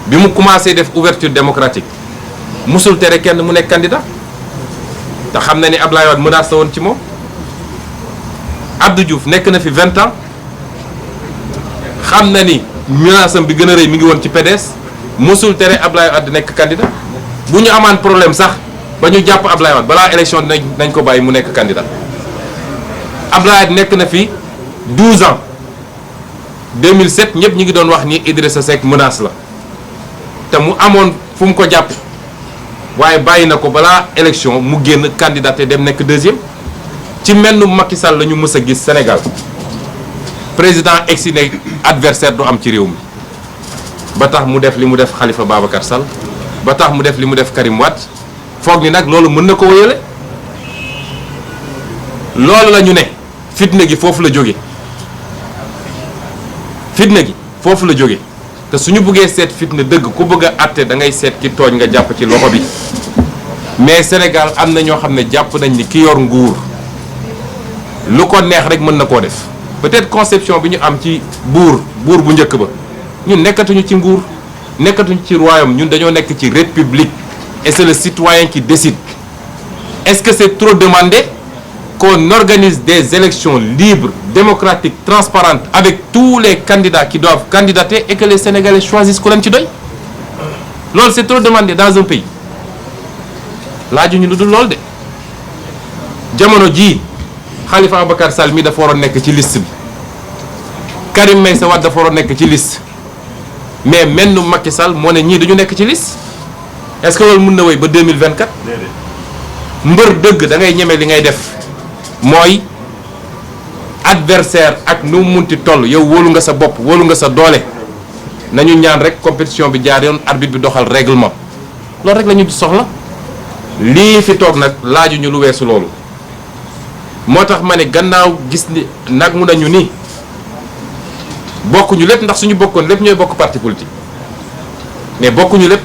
bi mu commencé def ouverture démocratique musul tere kenn mu nekk candidat te xam na ni Abdoulaye Wade menace la woon ci moom. Abdou Diouf nekk na fi 20 ans xam na ni menace am bi gën a rëy mi ngi woon ci PDS musul tere Abdoulaye Wade nekk candidat bu ñu amaan problème sax ba ñu jàpp Abdoulaye Wade balaa élection nañ ko bàyyi mu nekk candidat Abdoulaye Wade nekk na fi 12 ans 2007 ñëpp ñi ngi doon wax ni Idrissa Seck menace la te mu amoon fu mu ko jàpp waaye bàyyi na ko balaa élection mu génn candidat te dem nekk deuxième ci menn Macky Sall la ñu mës a gis Sénégal président egsi ne adversaire du am ci réew mi ba tax mu def li mu def Khalifa Babacar Sall ba tax mu def li mu def Karim Wade foog ni nag loolu mën na ko wéyale loolu la ñu ne fitna gi foofu la jóge fitna gi foofu la jóge te suñu bëggee seet fitna dëgg ku bëgg a àtte da ngay seet ki tooñ nga jàpp ci loxo bi mais Sénégal am na ñoo xam ne jàpp nañ ni ki yor nguur lu ko neex rek mën na koo def peut-être conception bi ñu am ci buur bu njëkk ba ñun nekkatuñu ci nguur nekkatuñu ci royaume ñun dañoo nekk ci république et c'est le citoyen qui décide. Est-ce que c'est trop demandé qu'on organise des élections libres, démocratiques, transparentes avec tous les candidats qui doivent candidater et que les Sénégalais choisissent ku leen ci doy loolu c'est trop demandé dans un pays laajuñu lu dul loolu de jamono jii Khalifa Ababacar Sall mi dafa waroon nekk ci liste bi Karim Meïssa Wade dafa waroon nekk ci liste mais menn Macky Sall moo ne ñii duñu nekk ci liste est-ce que loolu mën na wéy ba 2024 mbër dëgg da ngay ñeme li ngay def mooy adversaire ak nu mu munti toll yow wóolu nga sa bopp wóolu nga sa doole nañu ñaan rek compétition bi jaar yoon arbitre bi doxal règlement loolu rek la ñu soxla lii fi toog nag laajuñu lu weesu loolu moo tax ma ne gannaaw gis ni nag mu nañu ni bokkuñu lépp ndax suñu bokkoon lépp ñooy bokk parti politique mais bokkuñu lépp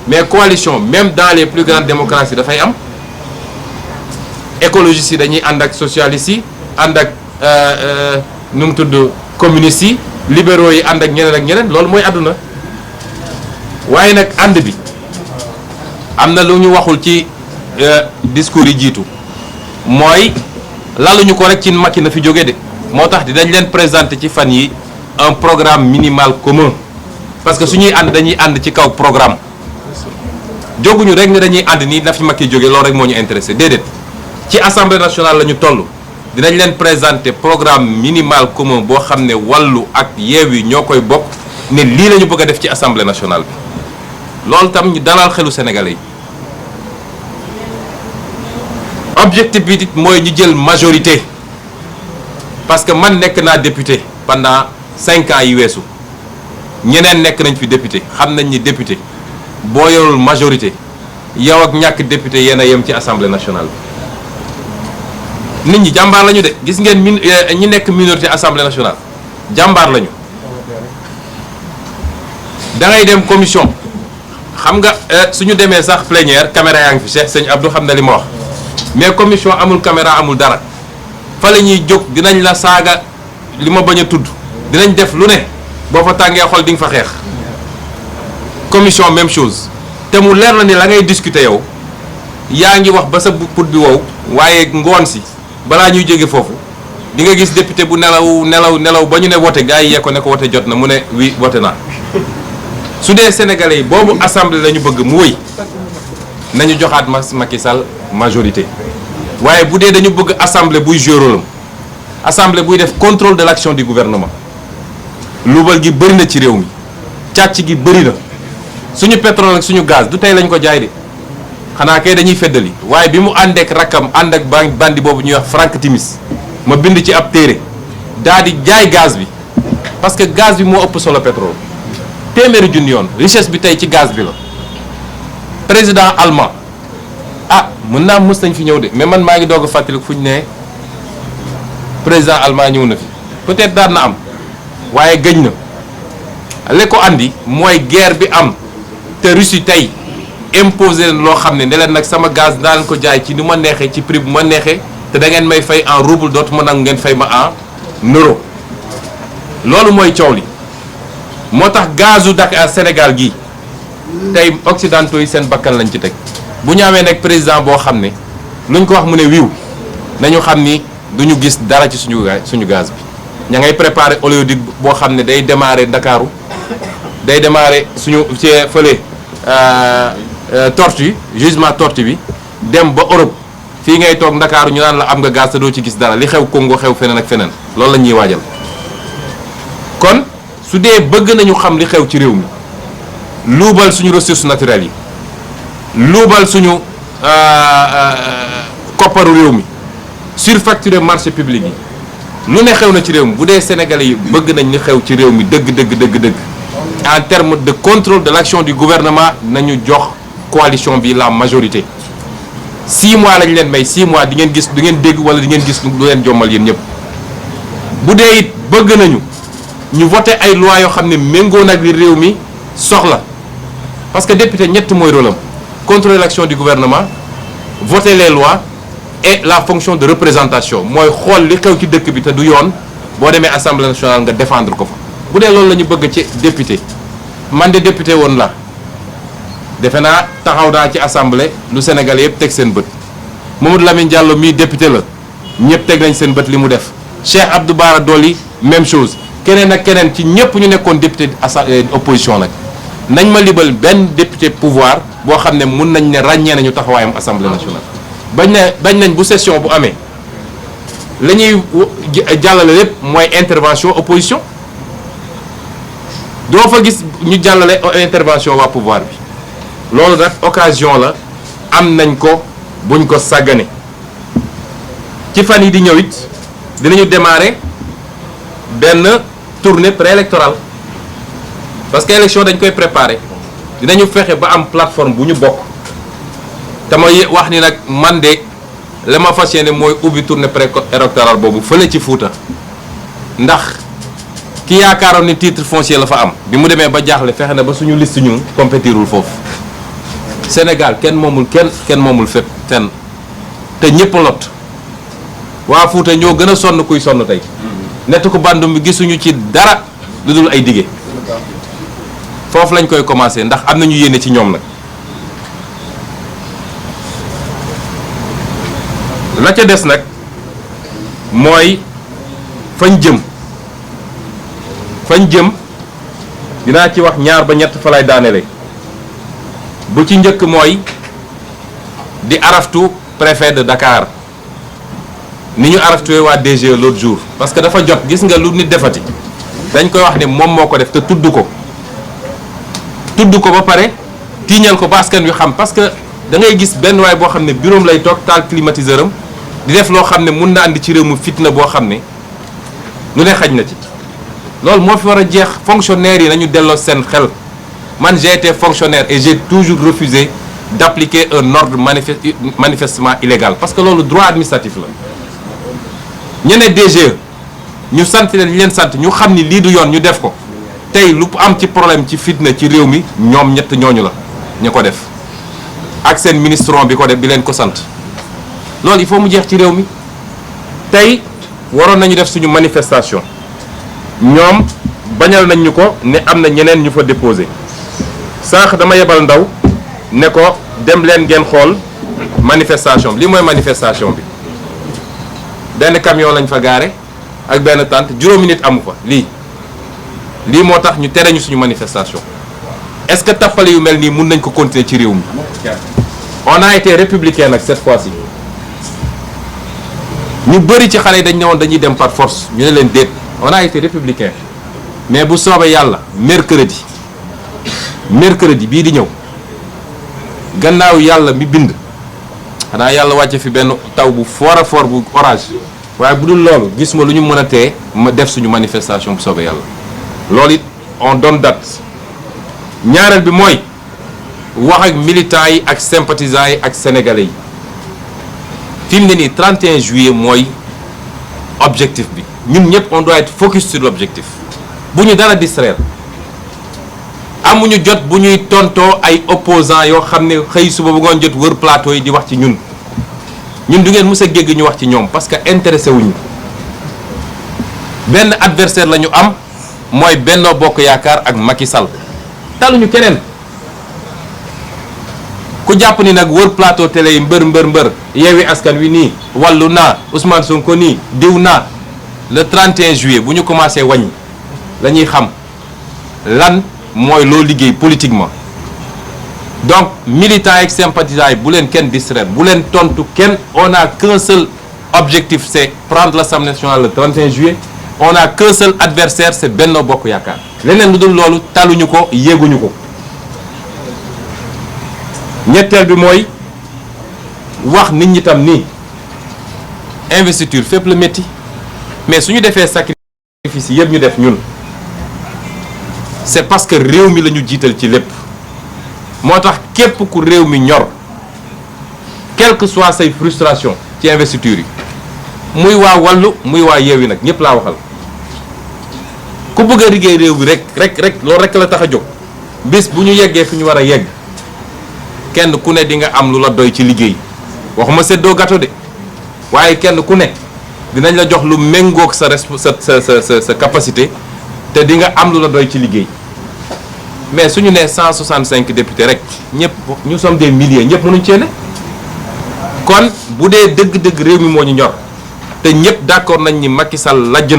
mais coalition même dans les plus grandes démocraties dafay am écologistes yi dañuy ànd ak socialistes yi ànd ak nu mu tudd communistes yi libéraux yi ànd ak ñeneen loolu mooy àdduna waaye nag ànd bi am na lu ñu waxul ci discours yi jiitu mooy laluñu ko rek ci Macky na fi jóge de moo tax dañ leen présenter ci fan yi un programme minimal commun parce que suñuy ànd dañuy ànd ci kaw programme jóguñu rek ne dañuy ànd nii na fi Macky jóge loolu rek moo ñu intéressé déedéet ci assemblée nationale la ñu toll dinañ leen présenter programme minimal commun boo xam ne wàllu ak Yewwi ñoo koy bokk ne lii la ñu bëgg a def ci assemblée nationale bi loolu tam ñu dalal xelu sénégalais yi objectif bi mooy ñu jël majorité parce que man nekk naa député pendant 5 ans yi weesu ñeneen nekk nañ fi député xam nañ ni député boo yorul majorité yow ak ñàkk député yéen a yem ci assemblée nationale bi nit ñi jàmbaar lañu de gis ngeen ñi nekk minorité assemblée nationale jàmbaar lañu da ngay dem commission xam nga suñu demee sax plénière caméra yaa ngi fi Cheikh Sëñ Abdou xam na li ma wax mais commission amul caméra amul dara fa la ñuy jóg dinañ la saaga li ma bañ a tudd dinañ def lu ne boo fa tàngee xol di nga fa xeex commission même chose te mu leer na ni la ngay discuter yow yaa ngi wax ba sa put bi wow waaye ngoon si balaa ñuy jóge foofu di nga gis député bu nelaw ba ñu ne wote gars yi yee ko ne ko wote jot na mu ne oui wote naa su dee sénégalais yi boobu assemblée la ñu bëgg mu wëy nañu joxaat Macky Sall majorité waaye bu dee dañu bëgg assemblée buy jouer rôle am assemblée buy def contrôle de l'action du gouvernement luubal gi bëri na ci réew mi càcc gi bëri na suñu pétrole ak suñu gaz du tey lañ ko jaay de xanaa kay dañuy feddali waaye bi mu àndeek rakkam ànd ak bandi boobu ñuy wax Frank Timis ma bind ci ab téere daa di jaay gaz bi parce que gaz bi moo ëpp solo pétrole téeméeri junni yoon richesse bi tey ci gaz bi la président allemand mën naa mës nañ fi ñëw de mais man maa ngi doog a fàttaliku fu ñu ne président allemand ñëw na fi peut-être daan na am waaye gëj na li ko andi mooy guerre bi am te Russie tey imposé leen loo xam ne leen nag sama gaz daa leen ko jaay ci ni ma neexee ci prix bu ma neexee te da ngeen may fay en rouble dootu ma nangu ngeen fay ma en euro loolu mooy coow li moo tax gazu Dakar Sénégal gi tey occidentaux yi seen bakkan lañ ci teg bu ñu amee nag président boo xam ne luñ ko wax mu ne wiiw nañu xam ni duñu gis dara ci suñu gaz bi ña ngay préparer oléoduc boo xam ne day démarrer Ndakaaru day démarrer suñu ci fële Tortue gisement Tortue bi dem ba Europe fii ngay toog Ndakaaru ñu naan la am nga gaz te doo ci gis dara li xew Congo xew feneen ak feneen loolu la ñuy waajal kon su dee bëgg nañu xam li xew ci réew mi luubal suñu ressources naturelles yi luubal suñu kopparu réew mi surfacturer marché public yi lu ne xew na ci réew mi bu dee Sénégalais yi bëgg nañ li xew ci réew mi dëgg en termes de contrôle de l'action du gouvernement nañu jox coalition bi la majorité 6 mois lañ leen may 6 mois di ngeen gis du ngeen dégg wala di ngeen gis lu leen jommal yéen ñëpp bu dee it bëgg nañu ñu voté ay loi yoo xam ne méngoo nag li réew mi soxla parce que député ñett mooy rôle am contrôler l'action du gouvernement voter les lois et la fonction de représentation mooy xool li xew ci dëkk bi te du yoon boo demee assemblée nationale nga défendre ko fa bu dee loolu la ñu bëgg ci député man de député woon la defe naa taxaw naa ci assemblée lu Sénégal yëpp teg seen bët Mamadou Lamine Diallo mii député la ñëpp teg nañ seen bët li mu def Cheikh Abdou Bara Dolly même chose keneen ak keneen ci ñëpp ñu nekkoon député opposition nag nañ ma libal benn député pouvoir boo xam ne mun nañ ne ràññee nañu taxawaayam assemblée nationale bañ nañ bu session bu amee la ñuy jàllale lépp mooy intervention opposition doo fa gis ñu jàllale intervention waa pouvoir bi loolu nag occasion la am nañ ko buñ ko sàggane ci fan yi di ñëw it dinañu démarrer benn tournée préélectorale parce que élection dañ koy préparer dinañu fexe ba am plateforme bu ñu bokk te ma wax ni nag man de la ma fas yéene mooy ubbi tournée préélectorale boobu fële ci Fuuta ndax ki yaakaaroon ni titre foncier la fa am bi mu demee ba jaaxle fexe na ba suñu liste ñun compétirul foofu Sénégal kenn moomul fépp fenn te ñëpp lot waa Fuuta ñoo gën a sonn kuy sonn tey nett ko bandum bi gisuñu ci dara lu dul ay dige foofu lañ koy commencer ndax am nañu yéene ci ñoom nag la ca des nag mooy fañ jëm dinaa ci wax ñaar ba ñett fa lay daanele bu ci njëkk mooy di araftu préfet de Dakar ni ñu araftuwee waa DG l'autre jour parce que dafa jot gis nga lu nit defati dañ koy wax ne moom moo ko def te tudd ko ba pare tiiñal ko ba askan wi xam parce que da ngay gis benn waay boo xam ne bureau lay toog taal climatiseur am di def loo xam ne mun na andi ci réew mu fitna boo xam ne lu ne xaj na ci loolu moo fi war a jeex fonctionnaires yi nañu delloo seen xel man j'ai été fonctionnaire et j'ai toujours refusé d'appliquer un ordre manifestement illégal parce que loolu droit administratif la ñeneen DGE ñu sant leen sant ñu xam ni lii du yoon ñu def ko tey lu am ci problème ci fitna ci réew mi ñoom ñett ñooñu la ñu ko def ak seen ministron bi ko def bi leen ko sant loolu il faut mu jeex ci réew mi tey waroon nañu def suñu manifestation ñoom bañal nañ ñu ko ne am na ñeneen ñu fa déposé sànq dama yebal ndaw ne ko dem leen ngeen xool manifestation bi lii mooy manifestation bi benn camion lañ fa gaare ak benn tente juróomi nit amu fa lii moo tax ñu tere ñu suñu manifestation est-ce que tappale yu mel nii mun nañ ko continuer ci réew mi on a été républicain nag cette fois-ci ñu bëri ci xale yi dañ ne woon dañuy dem par force ñu ne leen déet on a été républicain mais bu soobee yàlla mercredi bii di ñëw gannaaw yàlla mi bind xanaa yàlla wàcce fi benn taw bu fort a fort bu orage waaye bu dul loolu gis ma lu ñu mën a tee ma def suñu manifestation bu soobee yàlla loolu it on donne date ñaareel bi mooy wax ak militants yi ak sympathisants yi ak sénégalais yi fi mu ne nii 31 juillet mooy objectif bi ñun ñëpp on doit être focus sur l'objectif bu ñu dara distraire amuñu jot bu ñuy tontoo ay opposants yoo xam ne xëy suba bu ngoon jot wër plateau yi di wax ci ñun du ngeen mës a gégg ñu wax ci ñoom parce que intéressé wuñu benn adversaire la ñu am mooy Benno Bokk Yaakaar ak Macky Sall taluñu keneen ku jàpp ni nag wër plateau télé yi mbër Yewwi Askan Wi nii wàllu naa Ousmane Sonko nii diw naa le 31 juillet bu ñu commencé wàññi la ñuy xam lan mooy loo liggéey politiquement. Donc militants et sympathisants yi bu leen kenn distraire bu leen tontu kenn. On a qu'un seul objectif, c'est prendre l'Assemblée nationale le 31 juillet. On a qu'un seul adversaire, c'est Benno Bokk Yaakaar. leneen lu dul loolu taluñu ko yéeguñu ko. ñetteel bi mooy wax nit ñi tam nii investiture fépp la métti mais su ñu defee sacrifice yëpp ñu def ñun c'est parce que réew mi la ñu jiital ci lépp. moo tax képp ku réew mi ñor quelle que soit say frustration ci investiture yi muy waa Wallu muy waa Yewwi nag ñëpp laa waxal ku bëgg a liggéey réew bi rek loolu rek la tax a jóg bis bu ñu yeggee fi ñu war a yegg kenn ku ne di nga am lu la doy ci liggéey waxuma seddoo gâteau de waaye kenn ku ne dinañ la jox lu méngoog sa capacité te di nga am lu la doy ci liggéey. mais suñu nee 165 députés rek ñëpp ñu sommes des milliers ñëpp mënuñ cee ne kon bu dee dëgg-dëgg réew mi moo ñu ñor te ñëpp d'accord nañ ni Macky Sall lajj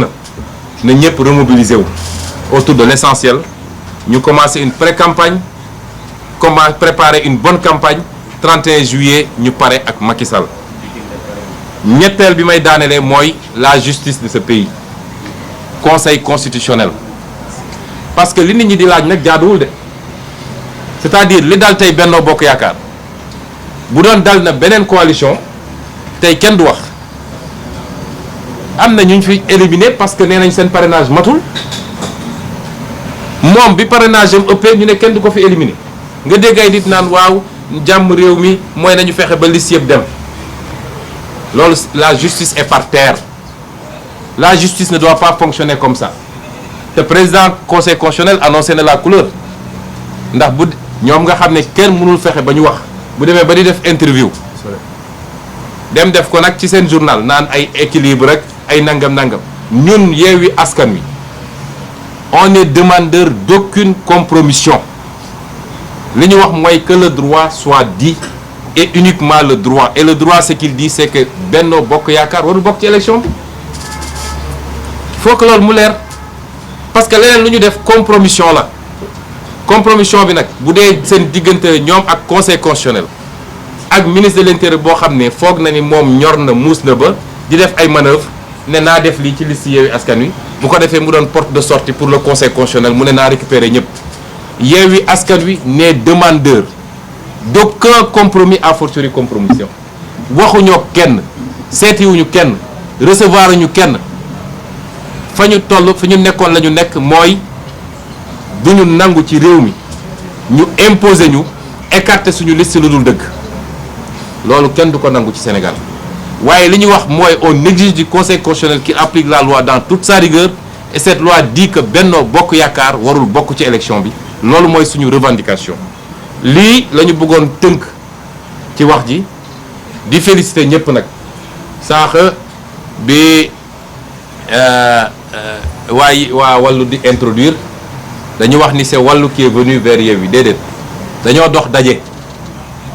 na ñëpp remobiliser wu autour de l'essentiel ñu commencer une pré-campagne comment préparer une bonne campagne 31 juillet ñu pare ak Macky Sall. ñetteel bi may daanelee mooy la justice de ce pays conseil constitutionnel. parce que li nit ñi di laaj nag jaaduwul de c'est-à-dire li dal tey Benno Bokk Yaakaar bu doon dal na beneen coalition tey kenn du wax am na ñu ñu fi éliminé parce que nee nañ seen parrainage matul moom bi parrainage am ëppee ñu ne kenn du ko fi éliminé nga dégg ay nit naan waaw jàmm réew mi mooy nañu fexe ba liste yëpp dem loolu la justice est par terre la justice ne doit pas fonctionner comme ça. te président conseil constitutionnel annoncé na la couleur ndax bu ñoom nga xam ne kenn mënul fexe ba ñu wax bu demee ba di def interview dem def ko nag ci seen journal naan ay équilibre rek ay nangam ñun Yewwi Askan Wi on est demandeur d'aucune compromission li ñu wax mooy que le droit soit dit et uniquement le droit et le droit ce qu'il dit c'est que Benno Bokk Yaakaar warul bokk ci élection bi faut que loolu mu leer. parce que leneen lu ñu def compromission la compromission bi nag bu dee seen diggante ñoom ak conseil constitutionnel ak ministre de l'intérieur boo xam ne foog na ni moom ñor na muus na ba di def ay manœuvres ne naa def lii ci liste Yewwi Askan Wi bu ko defee mu doon porte de sortie pour le conseil constitutionnel mu ne naa récupérer ñëpp. Yewwi Askan Wi n'est demandeur d'aucun compromis à fortiori compromission waxuñoo kenn seetiwuñu kenn recevoir ñu kenn. fa ñu toll fi ñu nekkoon la ñu nekk mooy du ñu nangu ci réew mi ñu imposer ñu écarter suñu liste lu dul dëgg loolu kenn du ko nangu ci Sénégal waaye li ñu wax mooy on exige du conseil constitutionnel qui applique la loi dans toute sa rigueur et cette loi dit que Benno Bokk Yaakaar warul bokk ci élection bi loolu mooy suñu revendication. lii la ñu bëggoon tënk ci wax ji di féliciter ñëpp nag sànq bi. waa Wallu di introduire dañu wax ni c'est Wallu qui est venu vers Yewwi déedéet dañoo dox daje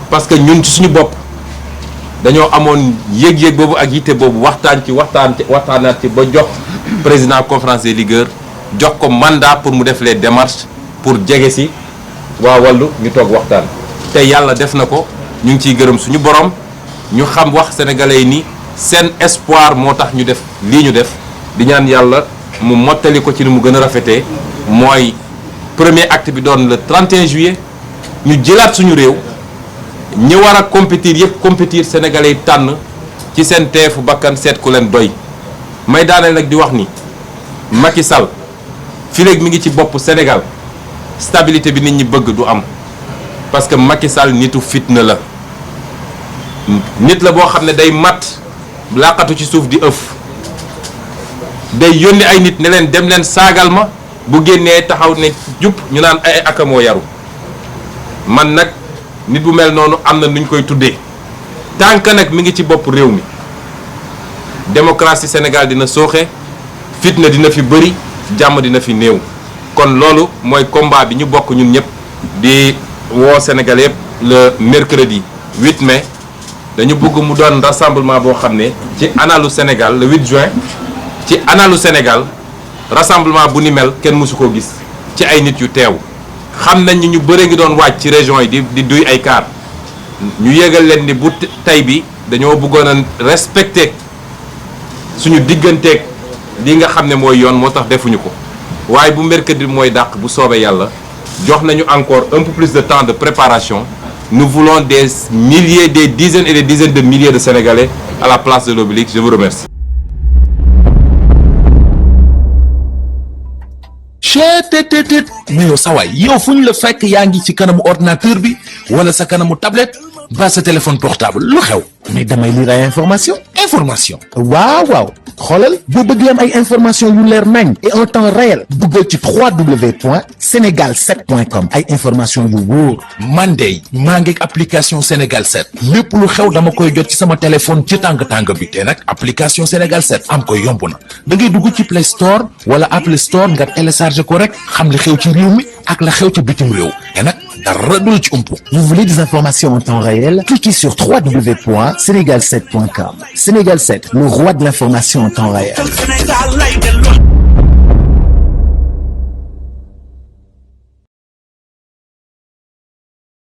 parce que ñun ci suñu bopp dañoo amoon yëg-yëg boobu ak yitte boobu waxtaanaat ci ba jox président conférence des leaders jox ko mandat pour mu def les démarches pour jege si waa Wallu ñu toog waxtaan te yàlla def na ko ñu ngi ciy gërëm suñu borom ñu xam wax sénégalais yi ni seen espoir moo tax ñu def lii ñu def di ñaan yàlla mu mottali ko ci ni mu gën a rafetee mooy premier acte bi doon le 31 juillet ñu jëlaat suñu réew ñi war a compétir yëpp compétir sénégalais yi tànn ci seen teefu bakkan seet ku leen doy may daaneel nag di wax ni Macky Sall fii léegi mi ngi ci bopp Sénégal stabilité bi nit ñi bëgg du am parce que Macky Sall nitu fitna la nit la boo xam ne day mat laqatu ci suuf di ëf day yónni ay nit ne leen dem leen saagal ma bu génnee taxaw ne jub ñu naan ay akamoo yaru man nag nit bu mel noonu am na nuñ koy tuddee tant que nag mi ngi ci bopp réew mi démocratie Sénégal dina sooxe fitna dina fi bëri jàmm dina fi néew kon loolu mooy combat bi ñu bokk ñun ñëpp di woo Sénégal yëpp le mercredi 8 mai dañu bëgg mu doon rassemblement boo xam ne ci analu Sénégal le 8 juin ci analu Sénégal rassemblement bu ni mel kenn mësu koo gis ci ay nit yu teew xam nañ ñu bëre ngi doon wàcc ci région yi di duy ay kaar ñu yégal leen ni bu tey bi dañoo bëggoon a respecter suñu digganteeg li nga xam ne mooy yoon moo tax defuñu ko waaye bu mercredi mooy dàq bu soobee yàlla jox nañu encore un peu plus de temps de préparation. Nous voulons des milliers, des dizaines et des dizaines de milliers de Sénégalais à la place de l'Obélisque. Je vous remercie. mais yow sa waay yow fu ñu la fekk yaa ngi ci kanamu ordinateur bi wala sa kanamu tablette ba sa téléphone portable lu xew. mais damay lire ay information waaw xoolal boo bëgg am ay information yu leer nañ et en temps réel duggal ci www.senegal7.com ay information yu wóor. man de maa ngi application Sénégal 7 lépp lu xew dama koy jot ci sama téléphone ci tàng bi te nag application Sénégal 7 am ko yomb na da ngay dugg ci Play Store wala Apple Store nga télécharger ko rek xam li xew ci réew mi ak la xew ci bitim réew te nag dara du la ci umpu. Vous voulez des informations en temps réel? Cliquez sur www.senegal7.com. Sénégal 7, le roi de l'information en temps réel.